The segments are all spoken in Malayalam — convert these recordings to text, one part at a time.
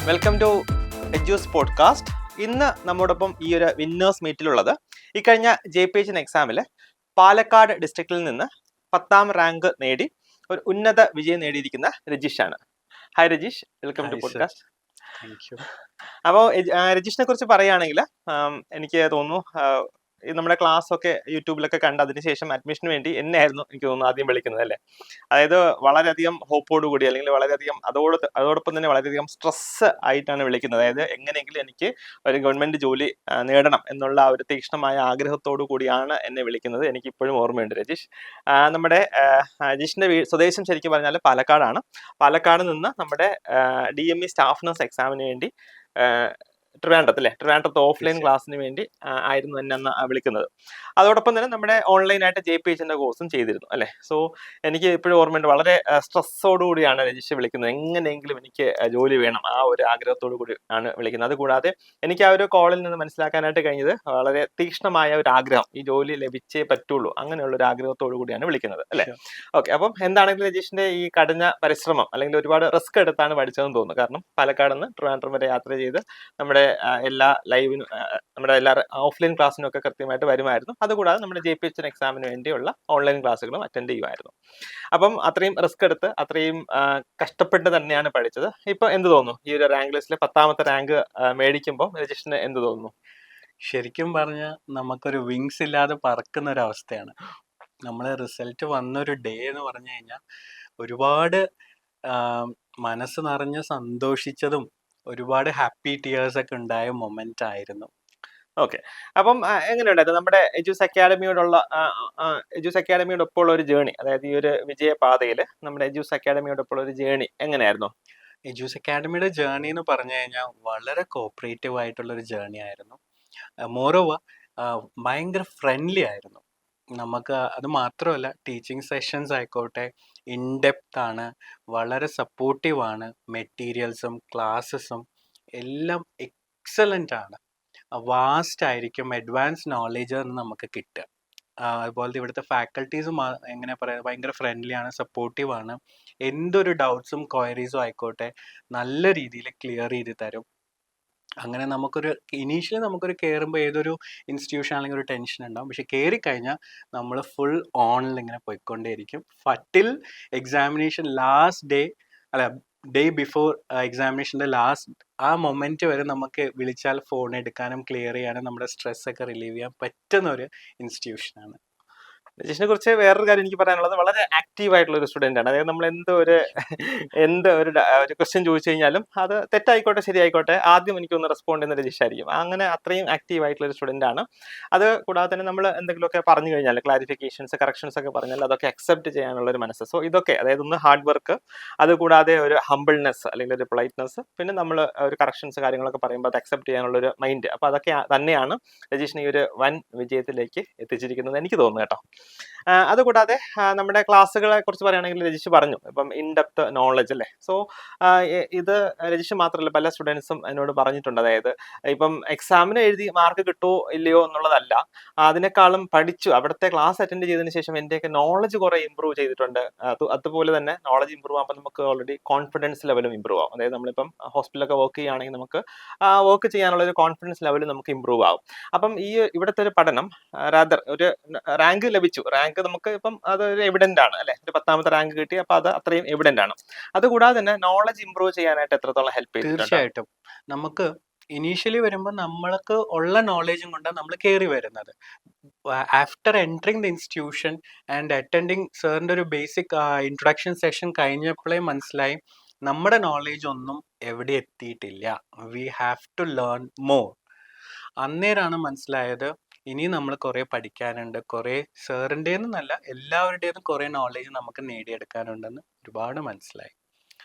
Welcome to എജ്യൂസ് podcast. ഇന്ന് നമ്മോടൊപ്പം ഈ ഒരു വിന്നേഴ്സ് മീറ്റിലുള്ളത് ഇക്കഴിഞ്ഞ JPHN എക്സാമിൽ പാലക്കാട് ഡിസ്ട്രിക്റ്റിൽ നിന്ന് 10ാം റാങ്ക് നേടി ഒരു ഉന്നത വിജയം നേടിയിരിക്കുന്ന രജീഷാണ്. Hi Rajeesh, welcome to podcast. അപ്പോൾ രജീഷിനെ കുറിച്ച് പറയുകയാണെങ്കിൽ എനിക്ക് തോന്നുന്നു നമ്മുടെ ക്ലാസ് ഒക്കെ യൂട്യൂബിലൊക്കെ കണ്ട് അതിനുശേഷം അഡ്മിഷന് വേണ്ടി എന്നെയായിരുന്നു എനിക്ക് തോന്നുന്നു ആദ്യം വിളിക്കുന്നത് അല്ലേ. അതായത് വളരെയധികം ഹോപ്പോടുകൂടി അല്ലെങ്കിൽ വളരെയധികം അതോടൊപ്പം തന്നെ വളരെയധികം സ്ട്രെസ് ആയിട്ടാണ് വിളിക്കുന്നത്. അതായത് എങ്ങനെയെങ്കിലും എനിക്ക് ഒരു ഗവൺമെന്റ് ജോലി നേടണം എന്നുള്ള ആ ഒരു തീക്ഷ്ണമായ ആഗ്രഹത്തോടു കൂടിയാണ് എന്നെ വിളിക്കുന്നത്. എനിക്ക് ഇപ്പോഴും ഓർമ്മയുണ്ട് രജീഷ്. നമ്മുടെ രജീഷിന്റെ സ്വദേശം ശരിക്കും പറഞ്ഞാൽ പാലക്കാടാണ്. പാലക്കാട് നിന്ന് നമ്മുടെ DME സ്റ്റാഫ് നഴ്സ് എക്സാമിന് വേണ്ടി ട്രിവാൻഡ്രത്ത് ഓഫ്ലൈൻ ക്ലാസ്സിന് വേണ്ടി ആയിരുന്നു എന്നെ അന്ന് വിളിക്കുന്നത്. അതോടൊപ്പം തന്നെ നമ്മുടെ ഓൺലൈനായിട്ട് JPHന്റെ കോഴ്സും ചെയ്തിരുന്നു അല്ലേ. സോ എനിക്ക് ഇപ്പോഴും ഓർമ്മയുണ്ട്, വളരെ സ്ട്രെസ്സോടുകൂടിയാണ് രജിഷ് വിളിക്കുന്നത്. എങ്ങനെയെങ്കിലും എനിക്ക് ജോലി വേണം, ആ ഒരു ആഗ്രഹത്തോടു കൂടി ആണ് വിളിക്കുന്നത്. അതുകൂടാതെ എനിക്ക് ആ ഒരു കോളിൽ നിന്ന് മനസ്സിലാക്കാനായിട്ട് കഴിഞ്ഞത് വളരെ തീക്ഷ്ണമായ ഒരു ആഗ്രഹം, ഈ ജോലി ലഭിച്ചേ പറ്റുള്ളൂ, അങ്ങനെയുള്ള ഒരു ആഗ്രഹത്തോടു കൂടിയാണ് വിളിക്കുന്നത് അല്ലേ. ഓക്കെ, അപ്പം എന്താണെങ്കിലും രജീഷിന്റെ ഈ കഠിന പരിശ്രമം അല്ലെങ്കിൽ ഒരുപാട് റിസ്ക് എടുത്താണ് പഠിച്ചതെന്ന് തോന്നുന്നു. കാരണം പാലക്കാട് നിന്ന് ട്രിവാൻഡ്രം വരെ യാത്ര ചെയ്ത് നമ്മുടെ എല്ലാ ലൈവിനും നമ്മുടെ എല്ലാ ഓഫ്ലൈൻ ക്ലാസ്സിനും ഒക്കെ കൃത്യമായിട്ട് വരുമായിരുന്നു. അതുകൂടാതെ നമ്മുടെ JPHN എക്സാമിന് വേണ്ടിയുള്ള ഓൺലൈൻ ക്ലാസ്സുകളും അറ്റൻഡ് ചെയ്യുമായിരുന്നു. അപ്പം അത്രയും റിസ്ക് എടുത്ത് അത്രയും കഷ്ടപ്പെട്ട് തന്നെയാണ് പഠിച്ചത്. ഇപ്പൊ എന്ത് തോന്നുന്നു, ഈ ഒരു റാങ്ക് ലിസ്റ്റിലെ 10ാമത്തെ റാങ്ക് മേടിക്കുമ്പോൾ രജിഷിന് എന്ത് തോന്നുന്നു? ശരിക്കും പറഞ്ഞാൽ നമുക്കൊരു വിങ്സ് ഇല്ലാതെ പറക്കുന്ന ഒരു അവസ്ഥയാണ്. നമ്മളെ റിസൾട്ട് വന്നൊരു ഡേ എന്ന് പറഞ്ഞു കഴിഞ്ഞാൽ ഒരുപാട് മനസ്സ് നിറഞ്ഞ് സന്തോഷിച്ചതും ഒരുപാട് ഹാപ്പി ടിയേഴ്സ് ഒക്കെ ഉണ്ടായ മൊമെന്റ് ആയിരുന്നു. ഓക്കെ, അപ്പം എങ്ങനെയുണ്ടായിരുന്നു നമ്മുടെ എജ്യൂസ് അക്കാഡമിയോടൊപ്പം ഉള്ള ഒരു ജേണി? അതായത് ഈ ഒരു വിജയപാതയിൽ നമ്മുടെ എജ്യൂസ് അക്കാഡമിയോടൊപ്പം ഒരു ജേണി എങ്ങനെയായിരുന്നു? എജ്യൂസ് അക്കാഡമിയുടെ ജേർണി എന്ന് പറഞ്ഞു കഴിഞ്ഞാൽ വളരെ കോപ്പറേറ്റീവ് ആയിട്ടുള്ള ഒരു ജേർണി ആയിരുന്നു. മോറോവർ ഭയങ്കര ഫ്രണ്ട്ലി ആയിരുന്നു. നമുക്ക് അത് മാത്രമല്ല, ടീച്ചിങ് സെഷൻസ് ആയിക്കോട്ടെ ഇൻഡെപ്ത് ആണ്, വളരെ സപ്പോർട്ടീവ് ആണ്. മെറ്റീരിയൽസും ക്ലാസ്സസും എല്ലാം എക്സലൻ്റ് ആണ്. വാസ്റ്റ് ആയിരിക്കും, അഡ്വാൻസ് നോളേജ് നമുക്ക് കിട്ടുക. അതുപോലത്തെ ഇവിടുത്തെ ഫാക്കൽറ്റീസും എങ്ങനെ പറയുക, ഭയങ്കര ഫ്രണ്ട്ലി ആണ്, സപ്പോർട്ടീവ് ആണ്. എന്തൊരു ഡൗട്ട്സും ക്വയറീസും ആയിക്കോട്ടെ നല്ല രീതിയിൽ ക്ലിയർ ചെയ്ത് തരും. അങ്ങനെ നമുക്കൊരു ഇനീഷ്യലി നമുക്കൊരു കയറുമ്പോൾ ഏതൊരു ഇൻസ്റ്റിറ്റ്യൂഷൻ അല്ലെങ്കിൽ ഒരു ടെൻഷൻ ഉണ്ടാവും. പക്ഷെ കയറി കഴിഞ്ഞാൽ നമ്മൾ ഫുൾ ഓണിൽ ഇങ്ങനെ പോയിക്കൊണ്ടേയിരിക്കും. ടിൽ എക്സാമിനേഷൻ ലാസ്റ്റ് ഡേ, അല്ല ഡേ ബിഫോർ എക്സാമിനേഷൻ്റെ ലാസ്റ്റ് ആ മൊമെന്റ് വരെ നമുക്ക് വിളിച്ചാൽ ഫോൺ എടുക്കാനും ക്ലിയർ ചെയ്യാനും നമ്മുടെ സ്ട്രെസ് ഒക്കെ റിലീവ് ചെയ്യാൻ പറ്റുന്ന ഒരു ഇൻസ്റ്റിറ്റ്യൂഷനാണ്. രജീഷിനെ കുറിച്ച് വേറൊരു കാര്യം എനിക്ക് പറയാനുള്ളത്, വളരെ ആക്റ്റീവ് ആയിട്ടുള്ള ഒരു സ്റ്റുഡൻ്റ് ആണ്. അതായത് നമ്മൾ എന്ത് ഒരു ക്വസ്റ്റ്യൻ ചോദിച്ചു കഴിഞ്ഞാലും അത് തെറ്റായിക്കോട്ടെ ശരിയായിക്കോട്ടെ ആദ്യം എനിക്കൊന്ന് റെസ്പോണ്ട് ചെയ്യുന്ന രജീഷ് ആയിരിക്കും. അങ്ങനെ അത്രയും ആക്റ്റീവ് ആയിട്ടുള്ള ഒരു സ്റ്റുഡൻ്റ് ആണ്. അത് കൂടാതെ തന്നെ നമ്മൾ എന്തെങ്കിലുമൊക്കെ പറഞ്ഞു കഴിഞ്ഞാൽ, ക്ലാരിഫിക്കേഷൻസ് കറക്ഷൻസ് ഒക്കെ പറഞ്ഞാൽ അതൊക്കെ അക്സെപ്റ്റ് ചെയ്യാനുള്ള ഒരു മനസ്സ്. സോ ഇതൊക്കെ, അതായത് ഒന്ന് ഹാർഡ് വർക്ക്, അതുകൂടാതെ ഒരു ഹംബിൾനെസ് അല്ലെങ്കിൽ ഒരു പൊളൈറ്റ്നെസ്, പിന്നെ നമ്മൾ ഒരു കറക്ഷൻസ് കാര്യങ്ങളൊക്കെ പറയുമ്പോൾ അത് അക്സെപ്റ്റ് ചെയ്യാനുള്ള ഒരു മൈൻഡ്. അപ്പോൾ അതൊക്കെ തന്നെയാണ് രജീഷിനെ ഈ ഒരു വൻ വിജയത്തിലേക്ക് എത്തിച്ചിരിക്കുന്നത് എനിക്ക് തോന്നുന്നു കേട്ടോ. അതുകൂടാതെ നമ്മുടെ ക്ലാസ്സുകളെ കുറിച്ച് പറയുകയാണെങ്കിൽ രജിഷ് പറഞ്ഞു ഇപ്പം ഇൻഡെപ്ത് നോളജ് അല്ലേ. സോ ഇത് രജിഷ് മാത്രമല്ല, പല സ്റ്റുഡൻസും എന്നോട് പറഞ്ഞിട്ടുണ്ട്. അതായത് ഇപ്പം എക്സാമിന് എഴുതി മാർക്ക് കിട്ടുമോ ഇല്ലയോ എന്നുള്ളതല്ല, അതിനേക്കാളും പഠിച്ചു അവിടുത്തെ ക്ലാസ് അറ്റൻഡ് ചെയ്തതിന് ശേഷം എൻ്റെയൊക്കെ നോളജ് കുറെ ഇമ്പ്രൂവ് ചെയ്തിട്ടുണ്ട്. അതുപോലെ തന്നെ നോളജ് ഇമ്പ്രൂവ് ആകുമ്പോൾ നമുക്ക് ഓൾറെഡി കോൺഫിഡൻസ് ലെവലും ഇമ്പ്രൂവ് ആവും. അതായത് നമ്മളിപ്പം ഹോസ്പിറ്റലൊക്കെ വർക്ക് ചെയ്യുകയാണെങ്കിൽ നമുക്ക് വർക്ക് ചെയ്യാനുള്ള ഒരു കോൺഫിഡൻസ് ലെവൽ നമുക്ക് ഇമ്പ്രൂവ് ആവും. അപ്പം ഈ ഇവിടുത്തെ ഒരു പഠനം റാദർ ഒരു റാങ്ക് ലഭിച്ചു, റാങ്ക് നമുക്ക് ഇപ്പം അതൊരു എവിഡന്റ് ആണ് അല്ലെ. ഒരു 10ാമത്തെ റാങ്ക് കിട്ടി, അപ്പൊ അത് അത്രയും എവിഡന്റ് ആണ്. അതുകൂടാതെ തന്നെ നോളജ് ഇമ്പ്രൂവ് ചെയ്യാനായിട്ട് എത്രത്തോളം ഹെൽപ്പ് ചെയ്തിട്ടുണ്ട്? തീർച്ചയായിട്ടും. നമുക്ക് ഇനീഷ്യലി വരുമ്പോൾ നമ്മൾക്ക് ഉള്ള നോളേജും കൊണ്ടാണ് നമ്മൾ കയറി വരുന്നത്. After entering the institution and attending സാറിൻ്റെ ഒരു ബേസിക് ഇൻട്രൊഡക്ഷൻ സെഷൻ കഴിഞ്ഞപ്പോഴേ മനസ്സിലായി നമ്മുടെ നോളേജ് ഒന്നും എവിടെ എത്തിയിട്ടില്ല. We have to learn more. അന്നേരമാണ് മനസ്സിലായത് ഇനി നമ്മൾ കുറേ പഠിക്കാനുണ്ട്, കുറേ സാറിൻ്റെന്നല്ല എല്ലാവരുടേതും കുറേ നോളേജ് നമുക്ക് നേടിയെടുക്കാനുണ്ടെന്ന് ഒരുപാട് മനസ്സിലായി.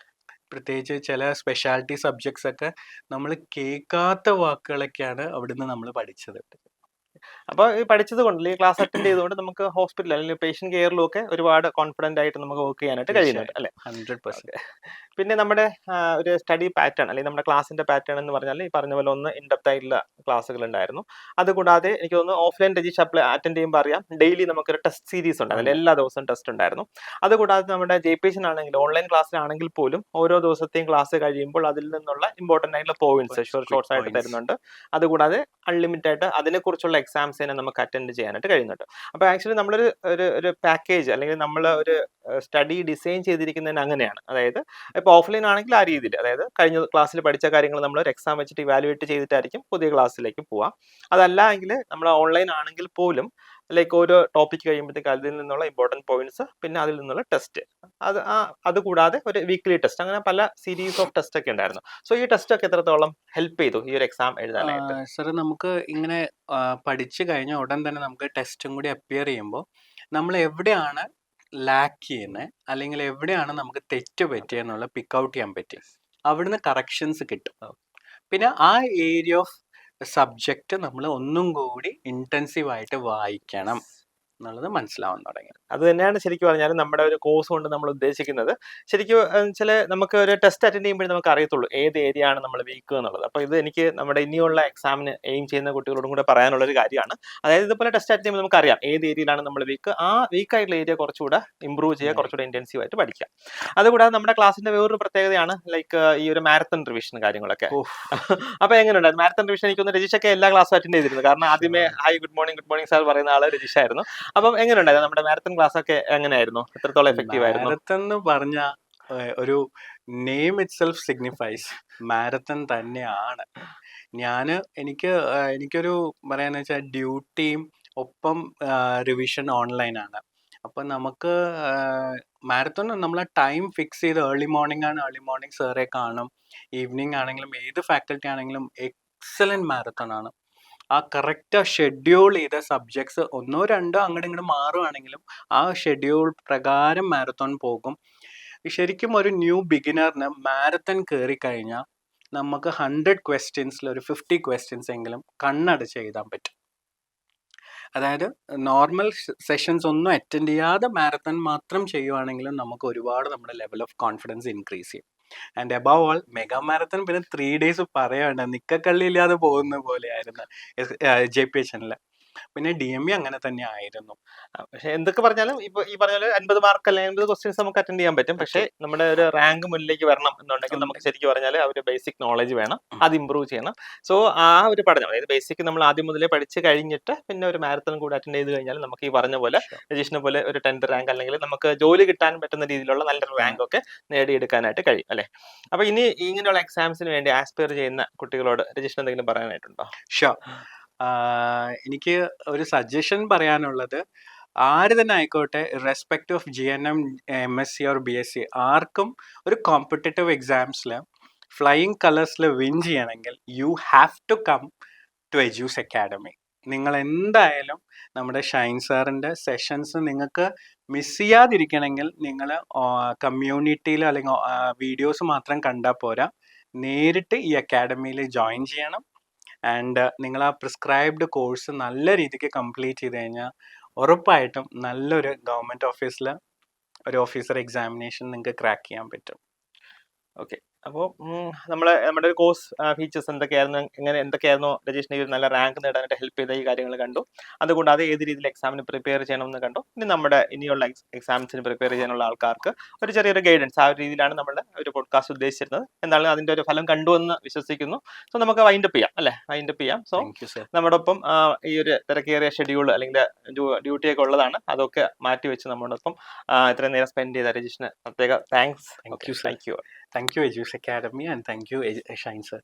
പ്രത്യേകിച്ച് ചില സ്പെഷ്യാലിറ്റി സബ്ജക്ട്സ് ഒക്കെ നമ്മൾ കേൾക്കാത്ത വാക്കുകളൊക്കെയാണ് അവിടുന്ന് നമ്മൾ പഠിച്ചത്. അപ്പോൾ ഈ പഠിച്ചത് കൊണ്ട് അല്ലെങ്കിൽ ക്ലാസ് അറ്റൻഡ് ചെയ്തുകൊണ്ട് നമുക്ക് ഹോസ്പിറ്റൽ അല്ലെങ്കിൽ പേഷ്യന്റ് കെയറിലും ഒക്കെ ഒരുപാട് കോൺഫിഡന്റ് ആയിട്ട് നമുക്ക് വർക്ക് ചെയ്യാനായിട്ട് കഴിയുന്നുണ്ട് അല്ലെ? തീർച്ചയായിട്ടും 100%. പിന്നെ നമ്മുടെ ഒരു സ്റ്റഡി പാറ്റേൺ അല്ലെങ്കിൽ നമ്മുടെ ക്ലാസിന്റെ പാറ്റേൺ എന്ന് പറഞ്ഞാൽ ഈ പറഞ്ഞ പോലെ ഒന്ന് ഇൻഡെപ്ത് ആയിട്ടുള്ള ക്ലാസ്സുകൾ ഉണ്ടായിരുന്നു. അതുകൂടാതെ എനിക്ക് തോന്നുന്നു ഓഫ്ലൈൻ രജിഷ അറ്റൻഡ് ചെയ്യുമ്പോൾ അറിയാം ഡെയിലി നമുക്കൊരു ടെസ്റ്റ് സീരീസ് ഉണ്ട്, അതിൽ എല്ലാ ദിവസവും ടെസ്റ്റ് ഉണ്ടായിരുന്നു. അതുകൂടാതെ നമ്മുടെ ജെപിഷൻ ആണെങ്കിൽ ഓൺലൈൻ ക്ലാസ്സിലാണെങ്കിൽ പോലും ഓരോ ദിവസത്തെയും ക്ലാസ് കഴിയുമ്പോൾ അതിൽ നിന്നുള്ള ഇമ്പോർട്ടന്റ് ആയിട്ടുള്ള പോയിന്റ്സ് ഷോർട്സ് ആയിട്ട് തരുന്നുണ്ട്. അതുകൂടാതെ അൺലിമിറ്റഡ് ആയിട്ട് അതിനെക്കുറിച്ചുള്ള എക്സാംസിനെ നമുക്ക് അറ്റൻഡ് ചെയ്യാനായിട്ട് കഴിയുന്നുണ്ട്. അപ്പോൾ ആക്ച്വലി നമ്മളൊരു ഒരു പാക്കേജ് അല്ലെങ്കിൽ നമ്മൾ ഒരു സ്റ്റഡി ഡിസൈൻ ചെയ്തിരിക്കുന്നതിന് അങ്ങനെയാണ്. അതായത് ഇപ്പോൾ ഓഫ്ലൈൻ ആണെങ്കിൽ ആ രീതിയിൽ, അതായത് കഴിഞ്ഞ ക്ലാസ്സിൽ പഠിച്ച കാര്യങ്ങൾ നമ്മൾ ഒരു എക്സാം വെച്ചിട്ട് ഇവാലുവേറ്റ് ചെയ്തിട്ടായിരിക്കും പുതിയ ക്ലാസ്സിലേക്ക് പോവുക. അതല്ല എങ്കിൽ നമ്മൾ ഓൺലൈൻ ആണെങ്കിൽ പോലും ലൈക്ക് ഓരോ ടോപ്പിക് കഴിയുമ്പോഴത്തേക്ക് അതിൽ നിന്നുള്ള ഇമ്പോർട്ടൻറ്റ് പോയിന്റ്സ്, പിന്നെ അതിൽ നിന്നുള്ള ടെസ്റ്റ്, അതുകൂടാതെ ഒരു വീക്ക്ലി ടെസ്റ്റ്, അങ്ങനെ പല സീരീസ് ഓഫ് ടെസ്റ്റ് ഒക്കെ ഉണ്ടായിരുന്നു. സോ ഈ ടെസ്റ്റ് ഒക്കെ എത്രത്തോളം ഹെൽപ്പ് ചെയ്തു ഈ ഒരു എക്സാം എഴുതാനായിട്ട്? സർ നമുക്ക് ഇങ്ങനെ പഠിച്ചു കഴിഞ്ഞ ഉടൻ തന്നെ നമുക്ക് ടെസ്റ്റും കൂടി അപ്പിയർ ചെയ്യുമ്പോൾ നമ്മൾ എവിടെയാണ് ലാക്ക് ചെയ്യുന്നത് അല്ലെങ്കിൽ എവിടെയാണ് നമുക്ക് തെറ്റ് പറ്റിയെന്നുള്ള പിക്ക് ഔട്ട് ചെയ്യാൻ പറ്റി. അവിടുന്ന് കറക്ഷൻസ് കിട്ടും. പിന്നെ ആ ഏരിയ ഓഫ് സബ്ജക്റ്റ് നമ്മൾ ഒന്നും കൂടി ഇന്റൻസീവ് ആയിട്ട് വായിക്കണം എന്നുള്ളത് മനസ്സിലാവാൻ തുടങ്ങി. അത് തന്നെയാണ് ശരിക്കും പറഞ്ഞാൽ നമ്മുടെ ഒരു കോഴ്സ് കൊണ്ട് നമ്മൾ ഉദ്ദേശിക്കുന്നത്. ശരിക്കും ചില നമുക്ക് ഒരു ടെസ്റ്റ് അറ്റൻഡ് ചെയ്യുമ്പോഴേ നമുക്ക് അറിയത്തുള്ളൂ ഏത് ഏരിയ ആണ് നമ്മൾ വീക്ക് എന്നുള്ളത്. അപ്പോൾ ഇത് എനിക്ക് നമ്മുടെ ഇനിയുള്ള എക്സാമിന് എയിം ചെയ്യുന്ന കുട്ടികളോടും കൂടെ പറയാനുള്ള ഒരു കാര്യമാണ്. അതായത് ഇതുപോലെ ടെസ്റ്റ് അറ്റൻഡ് ചെയ്യുമ്പോൾ നമുക്കറിയാം ഏത് ഏരിയയിലാണ് നമ്മൾ വീക്ക്, ആ വീക്ക് ആയിട്ടുള്ള ഏരിയ കുറച്ചുകൂടെ ഇമ്പ്രൂവ് ചെയ്യുക, കുറച്ചുകൂടെ ഇന്റൻസീവ് ആയിട്ട് പഠിക്കുക. അതുകൂടാതെ നമ്മുടെ ക്ലാസ്സിന്റെ വേറൊരു പ്രത്യേകതയാണ് ലൈക്ക് ഈ ഒരു മാരത്തൺ റിവിഷൻ കാര്യങ്ങളൊക്കെ. അപ്പൊ എങ്ങനെയുണ്ട് മാരത്തൺ റിവിഷൻ? എനിക്കൊന്ന് രജിഷൊക്കെ എല്ലാ ക്ലാസ്സും അറ്റൻഡ് ചെയ്തിരുന്നു. കാരണം ആദ്യമേ ഹായ് ഗുഡ് മോർണിംഗ് സാർ പറയുന്ന ആള് രജിഷ ആയിരുന്നു. അപ്പം എങ്ങനെയുണ്ടായിരുന്നു നമ്മുടെ മാരത്തൺ ക്ലാസ് ഒക്കെ? എങ്ങനെയായിരുന്നു? എത്രത്തോളം എഫക്റ്റീവ് ആയിരുന്നു? മാരത്തൺ എന്ന് പറഞ്ഞ ഒരു name it self signifies marathon തന്നെയാണ്. എനിക്കൊരു പറയാന്ന് വെച്ചാൽ ഡ്യൂട്ടിയും ഒപ്പം റിവിഷൻ ഓൺലൈനാണ്. അപ്പം നമുക്ക് മാരത്തൺ നമ്മളെ ടൈം ഫിക്സ് ചെയ്ത് ഏർലി മോർണിംഗ് സാറെ കാണും. ഈവനിങ് ആണെങ്കിലും ഏത് ഫാക്കൽറ്റി ആണെങ്കിലും എക്സലന്റ് മാരത്തൺ ആണ്. ആ കറക്റ്റ് ഷെഡ്യൂൾ ചെയ്ത സബ്ജക്ട്സ് ഒന്നോ രണ്ടോ അങ്ങോട്ടും ഇങ്ങോട്ട് മാറുവാണെങ്കിലും ആ ഷെഡ്യൂൾ പ്രകാരം മാരത്തോൺ പോകും. ശരിക്കും ഒരു ന്യൂ ബിഗിനറിന് മാരത്തൺ കയറി കഴിഞ്ഞാൽ നമുക്ക് 100 ക്വസ്റ്റ്യൻസിൽ ഒരു 50 ക്വസ്റ്റ്യൻസ് എങ്കിലും കണ്ണടച്ച് എഴുതാൻ പറ്റും. അതായത് നോർമൽ സെഷൻസ് ഒന്നും അറ്റൻഡ് ചെയ്യാതെ മാരത്തൺ മാത്രം ചെയ്യുവാണെങ്കിലും നമുക്ക് ഒരുപാട് നമ്മുടെ ലെവൽ ഓഫ് കോൺഫിഡൻസ് ഇൻക്രീസ് ചെയ്യും. And above all mega marathon പിന്നെ 3 days പറയണ്ട, നിക്കക്കള്ളിയില്ലാതെ പോകുന്ന പോലെയായിരുന്നു JPHNല്. പിന്നെ DME അങ്ങനെ തന്നെ ആയിരുന്നു. പക്ഷെ എന്തൊക്കെ പറഞ്ഞാലും ഇപ്പൊ ഈ പറഞ്ഞ 50 മാർക്ക് അല്ലെങ്കിൽ 50 ക്വസ്റ്റ്യൻസ് നമുക്ക് അറ്റൻഡ് ചെയ്യാൻ പറ്റും. പക്ഷേ നമ്മുടെ ഒരു റാങ്ക് മുന്നിലേക്ക് വരണം എന്നുണ്ടെങ്കിൽ നമുക്ക് ശരിക്കും പറഞ്ഞാൽ ആ ഒരു ബേസിക് നോളജ് വേണം, അത് ഇമ്പ്രൂവ് ചെയ്യണം. സോ ആ ഒരു പഠനം, അതായത് ബേസിക് നമ്മൾ ആദ്യം മുതലേ പഠിച്ച് കഴിഞ്ഞിട്ട് പിന്നെ ഒരു മാരത്തൺ കൂടെ അറ്റൻഡ് ചെയ്ത് കഴിഞ്ഞാൽ നമുക്ക് ഈ പറഞ്ഞ പോലെ രജീഷിനെ പോലെ ഒരു 10th റാങ്ക് അല്ലെങ്കിൽ നമുക്ക് ജോലി കിട്ടാൻ പറ്റുന്ന രീതിയിലുള്ള നല്ലൊരു റാങ്ക് ഒക്കെ നേടിയെടുക്കാനായിട്ട് കഴിയും അല്ലെ? അപ്പൊ ഇനി ഇങ്ങനെയുള്ള എക്സാംസിന് വേണ്ടി ആസ്പയർ ചെയ്യുന്ന കുട്ടികളോട് രജീഷിന് എന്തെങ്കിലും പറയാനായിട്ടുണ്ടോ? ഷുവർ. എനിക്ക് ഒരു സജഷൻ പറയാനുള്ളത്, ആര് തന്നെ ആയിക്കോട്ടെ, respect of GNM, MSc or BSc, ആർക്കും ഒരു കോമ്പറ്റേറ്റീവ് എക്സാംസിൽ ഫ്ലൈയിങ് കളേഴ്സിൽ വിൻ ചെയ്യണമെങ്കിൽ you have to come to Edus academy. നിങ്ങൾ എന്തായാലും നമ്മുടെ ഷൈൻ സാറിൻ്റെ സെഷൻസ് നിങ്ങൾക്ക് മിസ് ചെയ്യാതിരിക്കണമെങ്കിൽ നിങ്ങൾ കമ്മ്യൂണിറ്റിയിൽ അല്ലെങ്കിൽ വീഡിയോസ് മാത്രം കണ്ടാൽ പോരാ, നേരിട്ട് ഈ അക്കാഡമിയിൽ ജോയിൻ ചെയ്യണം. ആൻഡ് നിങ്ങൾ ആ പ്രിസ്ക്രൈബ്ഡ് കോഴ്സ് നല്ല രീതിക്ക് കംപ്ലീറ്റ് ചെയ്ത് കഴിഞ്ഞാൽ ഉറപ്പായിട്ടും നല്ലൊരു ഗവൺമെൻറ് ഓഫീസിൽ ഒരു ഓഫീസർ എക്സാമിനേഷൻ നിങ്ങൾക്ക് ക്രാക്ക് ചെയ്യാൻ പറ്റും. ഓക്കെ. അപ്പോൾ നമ്മുടെ ഒരു കോഴ്സ് ഫീച്ചേഴ്സ് എന്തൊക്കെയായിരുന്നു രജീഷിനെ ഒരു നല്ല റാങ്ക് നേടാനായിട്ട് ഹെൽപ്പ് ചെയ്ത ഈ കാര്യങ്ങൾ കണ്ടു. അതുകൂടാതെ ഏത് രീതിയിൽ എക്സാമിന് പ്രിപ്പയർ ചെയ്യണമെന്ന് കണ്ടു. ഇനി നമ്മുടെ ഇനിയുള്ള എക്സാംസിന് പ്രിപ്പയർ ചെയ്യാനുള്ള ആൾക്കാർക്ക് ഒരു ചെറിയൊരു ഗൈഡൻസ്, ആ ഒരു രീതിയിലാണ് നമ്മുടെ ഒരു പോഡ്കാസ്റ്റ് ഉദ്ദേശിച്ചിരുന്നത്. എന്നാലും അതിന്റെ ഒരു ഫലം കണ്ടു എന്ന് വിശ്വസിക്കുന്നു. സോ നമുക്ക് വൈൻഡപ്പ് ചെയ്യാം അല്ലെ? വൈൻഡപ്പ് ചെയ്യാം. സോ നമ്മുടെ ഒപ്പം ഈ ഒരു തിരക്കേറിയ ഷെഡ്യൂൾ അല്ലെങ്കിൽ ഡ്യൂട്ടി ഒക്കെ ഉള്ളതാണ്, അതൊക്കെ മാറ്റി വെച്ച് നമ്മോടൊപ്പം ഇത്രയും നേരം സ്പെൻഡ് ചെയ്ത രജീഷിന് പ്രത്യേക thanks. Thank you, Educe Academy, and thank you, Shine sir.